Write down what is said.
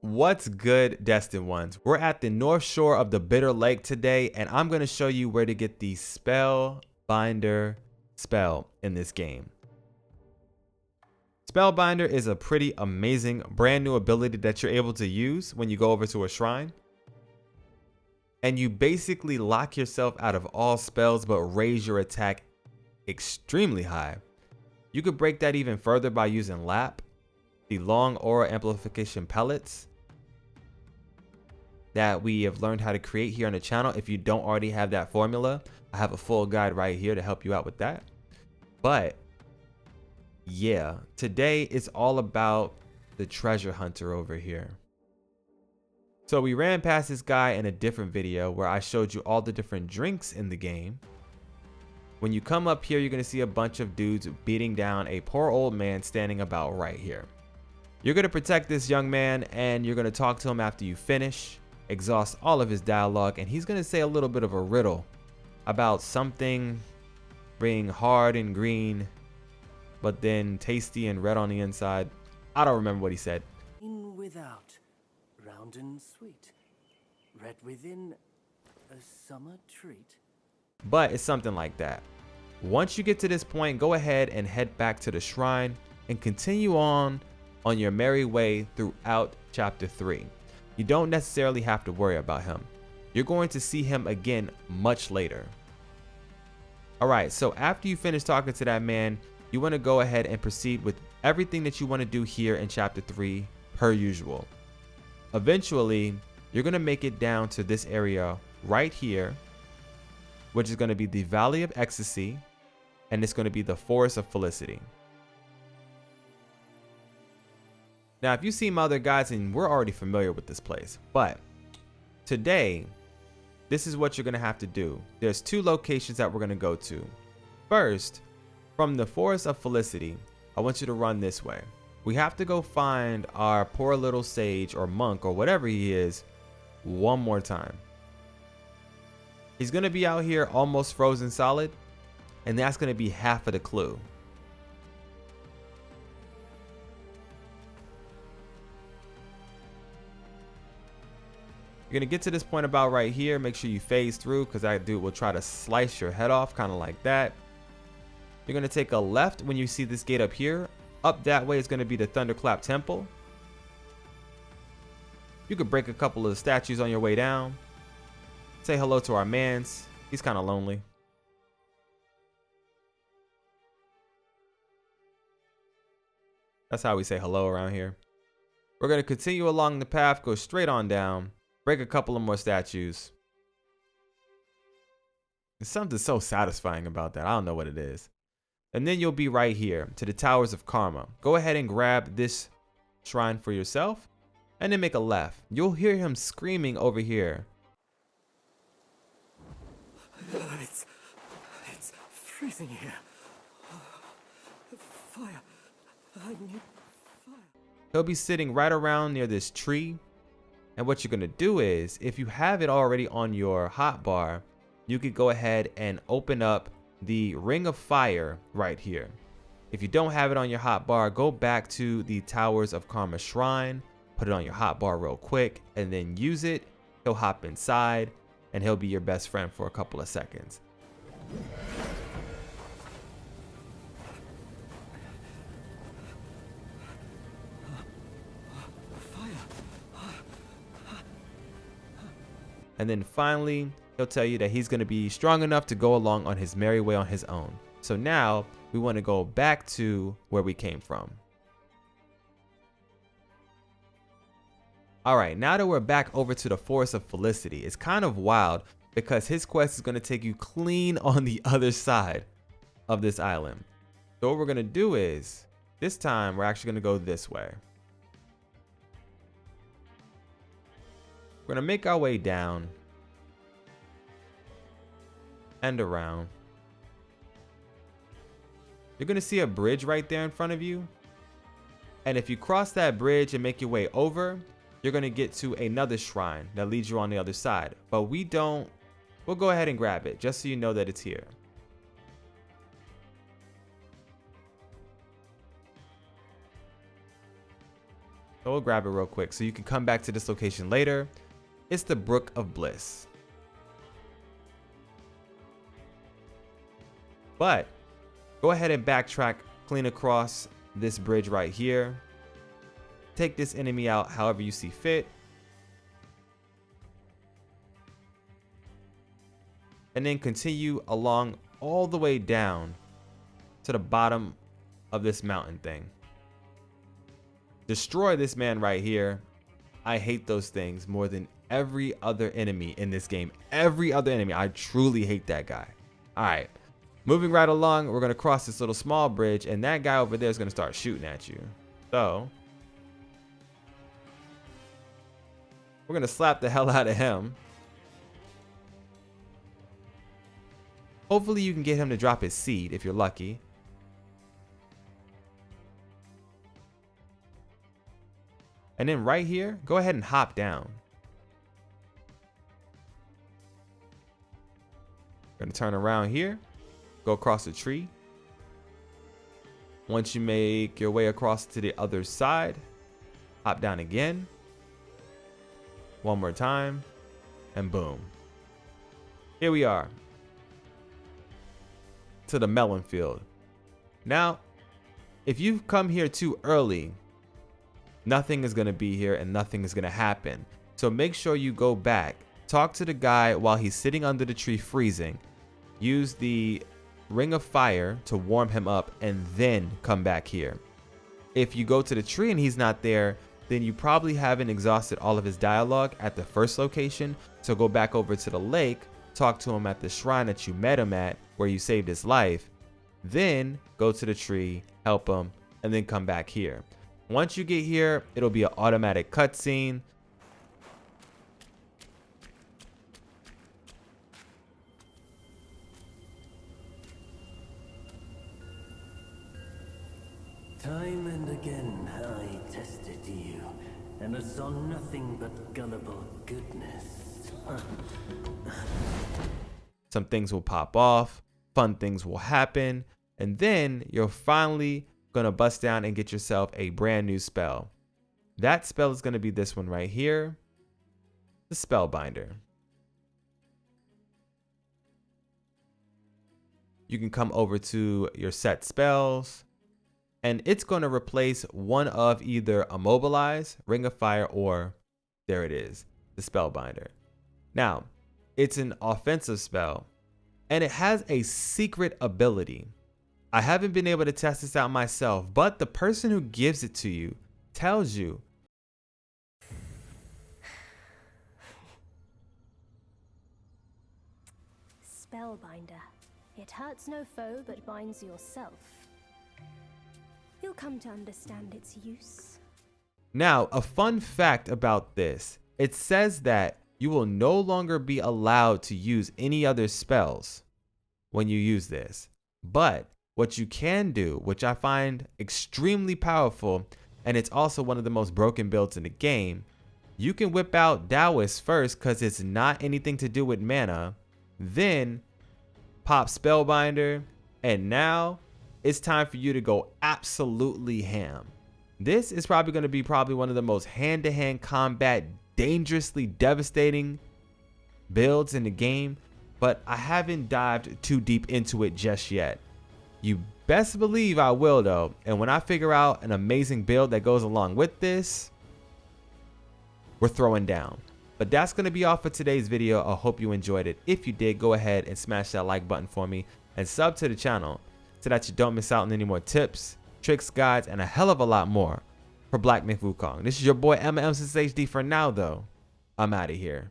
What's good, Destined Ones? We're at the north shore of the Bitter Lake today, and I'm going to show you where to get the Spellbinder spell in this game. Spellbinder is a pretty amazing brand new ability that you're able to use when you go over to a shrine. And you basically lock yourself out of all spells but raise your attack extremely high. You could break that even further by using Lap, the long aura amplification pellets that we have learned how to create here on the channel. If you don't already have that formula, I have a full guide right here to help you out with that. But yeah, today is all about the treasure hunter over here. So we ran past this guy in a different video where I showed you all the different drinks in the game. When you come up here, you're going to see a bunch of dudes beating down a poor old man standing about right here. You're going to protect this young man and you're going to talk to him after you finish, exhaust all of his dialogue, and he's going to say a little bit of a riddle about something being hard and green but then tasty and red on the inside. I don't remember what he said. In without, round and sweet, red within, a summer treat. But it's something like that. Once you get to this point, go ahead and head back to the shrine and continue on your merry way throughout chapter 3. You don't necessarily have to worry about him. You're going to see him again much later. Alright, so after you finish talking to that man, you want to go ahead and proceed with everything that you want to do here in chapter 3 per usual. Eventually, you're going to make it down to this area right here, which is going to be the Valley of Ecstasy, and it's going to be the Forest of Felicity. Now, if you see my other guides, and we're already familiar with this place, but today, this is what you're going to have to do. There's two locations that we're going to go to. First, from the Forest of Felicity, I want you to run this way. We have to go find our poor little sage or monk or whatever he is one more time. He's going to be out here almost frozen solid, and that's going to be half of the clue. You're going to get to this point about right here. Make sure you phase through because that dude will try to slice your head off, kind of like that. You're going to take a left when you see this gate up here. Up that way is going to be the Thunderclap Temple. You could break a couple of the statues on your way down. Say hello to our mans. He's kind of lonely. That's how we say hello around here. We're going to continue along the path, go straight on down, break a couple of more statues. There's something so satisfying about that. I don't know what it is. And then you'll be right here to the Towers of Karma. Go ahead and grab this shrine for yourself and then make a left. You'll hear him screaming over here. It's freezing here. Fire. I need fire. He'll be sitting right around near this tree. And what you're going to do is, if you have it already on your hotbar, you could go ahead and open up the Ring of Fire right here. If you don't have it on your hotbar, go back to the Towers of Karma Shrine, put it on your hotbar real quick, and then use it. He'll hop inside, and he'll be your best friend for a couple of seconds. And then finally, he'll tell you that he's going to be strong enough to go along on his merry way on his own. So now we want to go back to where we came from. All right, now that we're back over to the Forest of Felicity, it's kind of wild because his quest is going to take you clean on the other side of this island. So what we're going to do is, this time we're actually going to go this way. We're going to make our way down and around. You're going to see a bridge right there in front of you. And if you cross that bridge and make your way over, you're going to get to another shrine that leads you on the other side. But we'll go ahead and grab it just so you know that it's here. So we'll grab it real quick so you can come back to this location later. It's the Brook of Bliss. But go ahead and backtrack clean across this bridge right here. Take this enemy out however you see fit. And then continue along all the way down to the bottom of this mountain thing. Destroy this man right here. I hate those things more than every other enemy in this game. Every other enemy. I truly hate that guy. All right. Moving right along, we're going to cross this little small bridge, and that guy over there is going to start shooting at you. So we're going to slap the hell out of him. Hopefully you can get him to drop his seed if you're lucky. And then right here, go ahead and hop down. We're going to turn around here. Go across the tree. Once you make your way across to the other side, hop down again. One more time. And boom. Here we are. To the melon field. Now, if you've come here too early, nothing is going to be here and nothing is going to happen. So make sure you go back. Talk to the guy while he's sitting under the tree freezing. Use the ring of fire to warm him up and then come back here. If you go to the tree and he's not there, then you probably haven't exhausted all of his dialogue at the first location. So go back over to the lake, talk to him at the shrine that you met him at where you saved his life, then go to the tree, help him, and then come back here. Once you get here, it'll be an automatic cutscene. Time and again I tested you, and I saw nothing but gullible goodness. Some things will pop off, fun things will happen, and then you're finally gonna bust down and get yourself a brand new spell. That spell is gonna be this one right here, the Spellbinder. You can come over to your set spells, and it's gonna replace one of either Immobilize, Ring of Fire, or there it is, the Spellbinder. Now, it's an offensive spell, and it has a secret ability. I haven't been able to test this out myself, but the person who gives it to you tells you. Spellbinder. It hurts no foe, but binds yourself. You'll come to understand its use. Now, a fun fact about this, it says that you will no longer be allowed to use any other spells when you use this. But what you can do, which I find extremely powerful, and it's also one of the most broken builds in the game, you can whip out Taoist first because it's not anything to do with mana, then pop Spellbinder, and now it's time for you to go absolutely ham. This is probably going to be one of the most hand-to-hand combat, dangerously devastating builds in the game, but I haven't dived too deep into it just yet. You best believe I will though, and when I figure out an amazing build that goes along with this, we're throwing down. But that's going to be all for today's video. I hope you enjoyed it. If you did, go ahead and smash that like button for me and sub to the channel so that you don't miss out on any more tips, tricks, guides, and a hell of a lot more for Black Myth Wukong. This is your boy MMSSHD for now though. I'm out of here.